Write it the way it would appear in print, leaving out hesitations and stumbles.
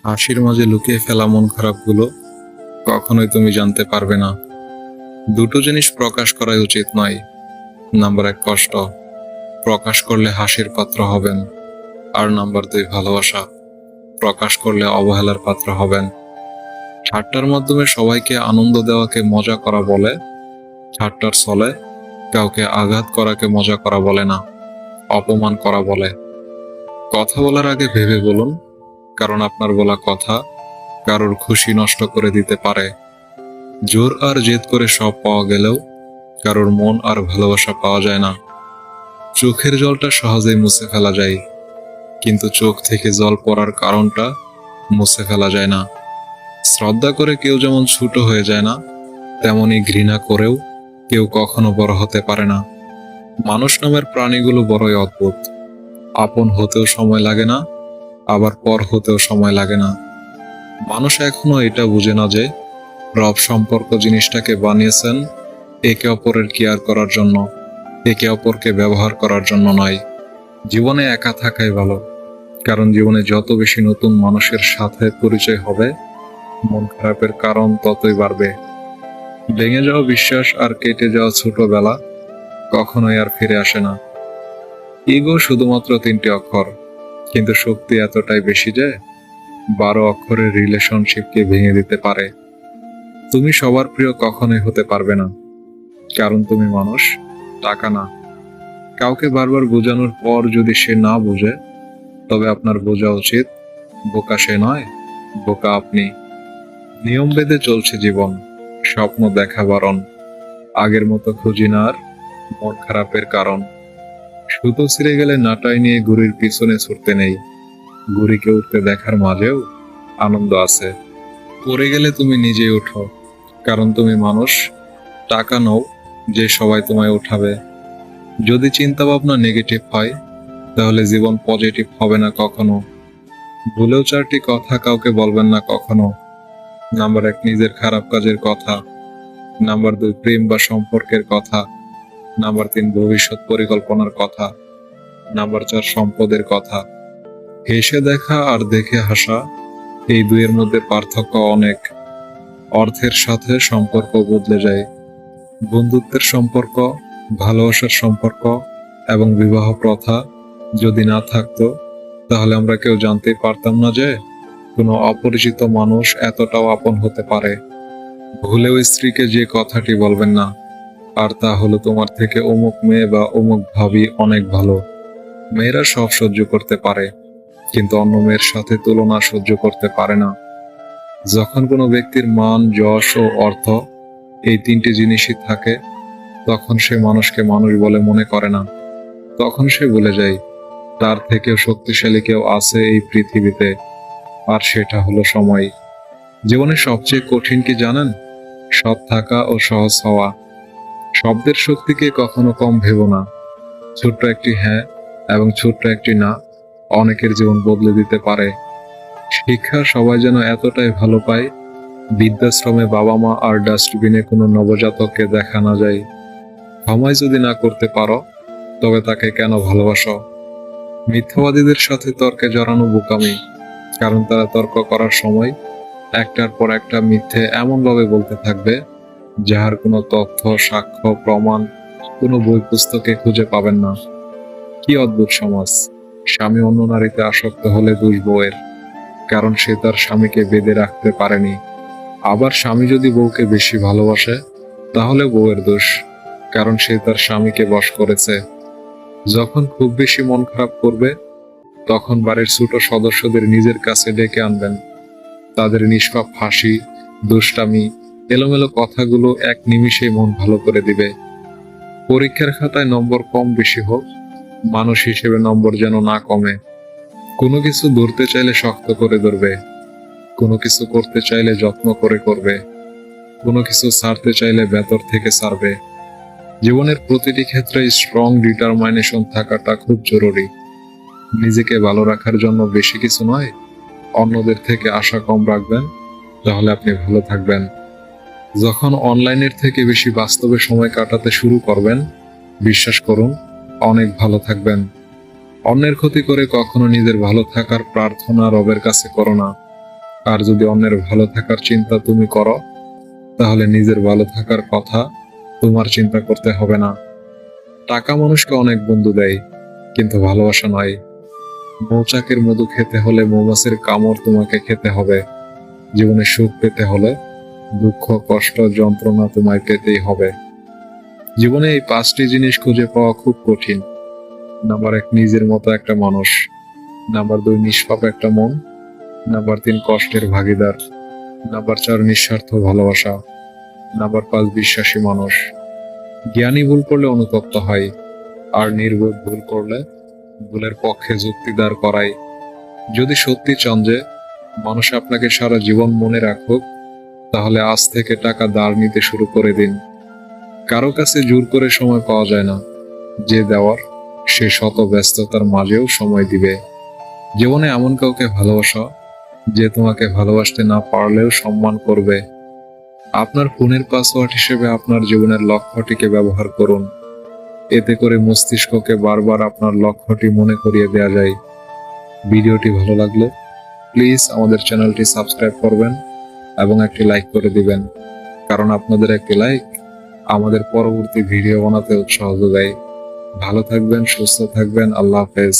হাসির মাঝে লুকিয়ে ফেলা মন খারাপগুলো কখনোই তুমি জানতে পারবে না। দুটো জিনিস প্রকাশ করাই উচিত নয়। নাম্বার 1 কষ্ট, প্রকাশ করলে হাসির পাত্র হবেন। আর নাম্বার 2 ভালোবাসা, প্রকাশ করলে অবহেলার পাত্র হবেন। ঠাট্টার মাধ্যমে সবাইকে আনন্দ দেওয়াকে মজা করা বলে, ঠাট্টার ছলে কাউকে আঘাত করাকে মজা করা বলে না, অপমান করা বলে। কথা বলার আগে ভেবে বলুন, কারণ আপনার বলা কথা কারোর খুশি নষ্ট করে দিতে পারে। জোর আর জেদ করে সব পাওয়া গেলেও কারোর মন আর ভালোবাসা পাওয়া যায় না। চোখের জলটা সহজেই মুছে ফেলা যায়, কিন্তু চোখ থেকে জল পড়ার কারণটা মুছে ফেলা যায় না। শ্রদ্ধা করে কেউ যেমন ছোট হয়ে যায় না, তেমনি ঘৃণা করেও কেউ কখনো বড় হতে পারে না। মানুষ নামের প্রাণীগুলো বড়ই অদ্ভুত। আপন হতেও সময় লাগে না, আবার পর হতেও সময় লাগে না। মানুষ এখনো এটা বুঝে না যে রব সম্পর্ক জিনিসটাকে বানিয়েছেন একে অপরের কেয়ার করার জন্য, একে অপরকে ব্যবহার করার জন্য নয়। জীবনে একা থাকাই ভালো, কারণ জীবনে যত বেশি নতুন মানুষের সাথে পরিচয় হবে, মন খারাপের কারণ ততই বাড়বে। ভেঙে যাওয়া বিশ্বাস আর কেটে যাওয়া ছোটবেলা কখনোই আর ফিরে আসে না। ইগো শুধুমাত্র 3টি অক্ষর, কিন্তু শক্তি এতটাই বেশি যে 12 অক্ষরের রিলেশনশিপকে ভেঙে দিতে পারে। তুমি সবার প্রিয় কখনোই হতে পারবে না, কারণ তুমি মানুষ, টাকা না। কাউকে বারবার বোঝানোর পর যদি সে না বুঝে, তবে আপনার বোঝা উচিত বোকা সে নয়, বোকা আপনি। নিয়ম বেঁধে চলছে জীবন, স্বপ্ন দেখা বারণ। আগের মতো খুঁজি না আর মন খারাপের কারণ। সুতো ছিঁড়ে গেলে নাটাই নিয়ে ঘুড়ির পিছনে ছুটতে নেই, ঘুড়িকে উঠতে দেখার মাঝেও আনন্দ আছে। পড়ে গেলে তুমি নিজেই ওঠো, কারণ তুমি মানুষ, টাকা নও যে সবাই তোমায় উঠাবে। যদি চিন্তা ভাবনা নেগেটিভ হয়, তাহলে জীবন পজিটিভ হবে না কখনো। ভুলেও 4টি কথা কাউকে বলবেন না কখনো। নাম্বার 1 নিজের খারাপ কাজের কথা, নাম্বার 2 প্রেম বা সম্পর্কের কথা, নাম্বার 3 ভবিষ্যৎ পরিকল্পনার কথা, নাম্বার 4 সম্পদের কথা। হেসে দেখা আর দেখে হাসা, এই দুইয়ের মধ্যে পার্থক্য অনেক। অর্থের সাথে সম্পর্ক বদলে যায়। বন্ধুত্বের সম্পর্ক, ভালোবাসার সম্পর্ক এবং বিবাহ প্রথা যদি না থাকতো, তাহলে আমরা কেউ জানতেই পারতাম না যে কোনো অপরিচিত মানুষ এতটাও আপন হতে পারে। ভুলেও স্ত্রীকে যে কথাটি বলবেন না, আর তা হলো তোমার থেকে অমুক মেয়ে বা অমুক ভাবি অনেক ভালো। মেয়েরা সব সহ্য করতে পারে, কিন্তু অন্য মেয়ের সাথে তুলনা সহ্য করতে পারে না। যখন কোনো ব্যক্তির মান, যশ ও অর্থ, এই 3টি জিনিসই থাকে, তখন সে মানুষকে মানুষ বলে মনে করে না। তখন সে ভুলে যায় তার থেকেও শক্তিশালী কেউ আছে এই পৃথিবীতে, আর সেটা হলো সময়। জীবনে সবচেয়ে কঠিন কি জানেন? সৎ থাকা ও সহজ হওয়া। শব্দের শক্তিকে কখনো কম ভেবো না। ছোট্ট একটি হ্যাঁ এবং ছোট্ট একটি না অনেকের জীবন বদলে দিতে পারে। শিক্ষা সবাই যেন এতটাই ভালো পায়, বৃদ্ধাশ্রমে বাবা মা আর ডাস্টবিনে কোনো নবজাতককে দেখা না যায়। ক্ষমাই যদি না করতে পারো, তবে তাকে কেন ভালোবাসো? মিথ্যাবাদীদের সাথে তর্কে জড়ানো বোকামি, কারণ তারা তর্ক করার সময় একটার পর একটা মিথ্যে এমনভাবে বলতে থাকবে, যাহার কোনো তথ্য, সাক্ষ্য, প্রমাণ কোনো বই পুস্তকে খুঁজে পাবেন না। কি অদ্ভুত সমাজ! স্বামী অন্য নারীতে আসক্ত হলে দোষ বউয়ের, কারণ সে তার স্বামীকে বেঁধে রাখতে পারেনি। আবার স্বামী যদি বউকে বেশি ভালোবাসে, তাহলে বউয়ের দোষ, কারণ সে তার স্বামীকে বশ করেছে। যখন খুব বেশি মন খারাপ করবে, তখন বাড়ির ছোট সদস্যদের নিজের কাছে ডেকে আনবেন। তাদের নিষ্পাপ হাসি, দুষ্টামি, এলোমেলো কথাগুলো এক নিমিষেই মন ভালো করে দিবে। পরীক্ষার খাতায় নম্বর কম বেশি হোক, মানুষ হিসেবে নম্বর যেন না কমে। কোনো কিছু ধরতে চাইলে শক্ত করে ধরবে, কোনো কিছু করতে চাইলে যত্ন করে করবে, কোনো কিছু ছাড়তে চাইলে ভেতর থেকে ছাড়বে। জীবনের প্রতিটি ক্ষেত্রে স্ট্রং ডিটারমাইনেশন থাকাটা খুব জরুরি। নিজেকে ভালো রাখার জন্য বেশি কিছু নয়, অন্যদের থেকে আশা কম রাখবেন, তাহলে আপনি ভালো থাকবেন। যখন অনলাইনের থেকে বেশি বাস্তবে সময় কাটাতে শুরু করবেন, বিশ্বাস করুন অনেক ভালো থাকবেন। অন্যের ক্ষতি করে কখনো নিজের ভালো থাকার প্রার্থনা রবের কাছে করো না। আর যদি অন্যের ভালো থাকার চিন্তা তুমি করো, তাহলে নিজের ভালো থাকার কথা তোমার চিন্তা করতে হবে না। টাকা মানুষকে অনেক বন্ধু দেয়, কিন্তু ভালোবাসা নয়। মৌচাকের মধু খেতে হলে মৌমাছির কামড় তোমাকে খেতে হবে। জীবনে সুখ পেতে হলে দুঃখ, কষ্ট, যন্ত্রণা তোমায় পেতেই হবে। জীবনে এই 5টি জিনিস খুঁজে পাওয়া খুব কঠিন। নাম্বার 1, নিজের মতো একটা মানুষ। নাম্বার 2, নিষ্পাপ একটা মন। নাম্বার 3, কষ্টের ভাগিদার। নাম্বার 4, নিঃস্বার্থ ভালোবাসা। নাম্বার 5, বিশ্বাসী মানুষ। জ্ঞানী ভুল করলে অনুতপ্ত হয়, আর নির্বোধ ভুল করলে ভুলের পক্ষে যুক্তি দাঁড় করায়। যদি সত্যি চান যে মানুষ আপনাকে সারা জীবন মনে রাখুক, তাহলে আজ থেকে টাকা ধার নিতে শুরু করে দিন। কারো কাছে জোর করে সময় পাওয়া যায় না। যে দেওয়ার, সে শত ব্যস্ততার মাঝেও সময় দিবে। জীবনে এমন কাউকে ভালোবাসো যে তোমাকে ভালোবাসতে না পারলেও সম্মান করবে। আপনার ফোনের পাসওয়ার্ড হিসেবে আপনার জীবনের লক্ষ্যটিকে ব্যবহার করুন। এতে করে মস্তিষ্ককে বারবার আপনার লক্ষ্যটি মনে করিয়ে দেওয়া যায়। ভিডিওটি ভালো লাগলে প্লিজ আমাদের চ্যানেলটি সাবস্ক্রাইব করবেন এবং একটি লাইক করে দিবেন, কারণ আপনাদের একটি লাইক আমাদের পরবর্তী ভিডিও বানাতে উৎসাহ যোগায়। ভালো থাকবেন, সুস্থ থাকবেন। আল্লাহ হাফেজ।